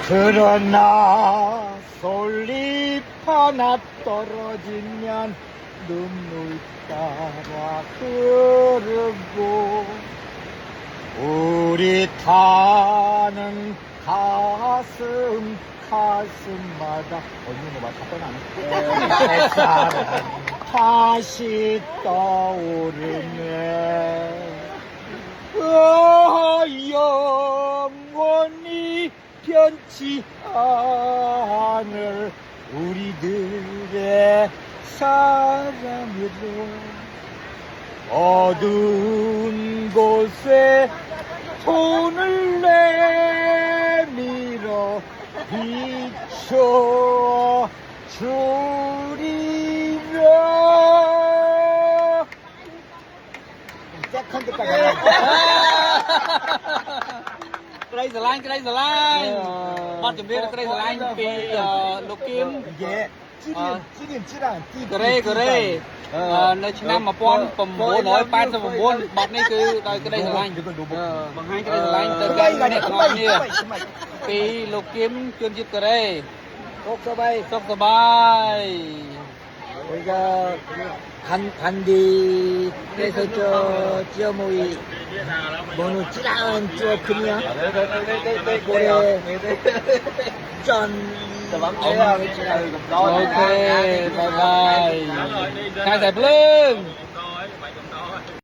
그러나 솔잎 하나 떨어지면 눈물 따라 흐르고 우리 타는 가슴마다 어느 거 맞다 햇살은 다시 떠오르네 영원히 변치 않을 우리들의 사랑으로 어두운 곳에 손을 내밀어 비춰 주리라 세컨드까지 cây xà lanh bắt chuẩn bị cây xà lanh vì lục kim 이게 찌림찌랑 그래នៅឆ្នាំ1984បាត់នេះគឺដោយក្តីស្រឡាញ់បង្ហាញក្តីស្រឡាញ់ទៅកាន់អ្នកទាំងអស់គ្នាពីលោកគឹមជនជាតិកូរ៉េ សុខសប្បាយ 우리가 반디 해서 찌어모이 뭐는 찌란 쪄 그냥 고래 짠អូខេបាយបាយខាងតែភ្លើង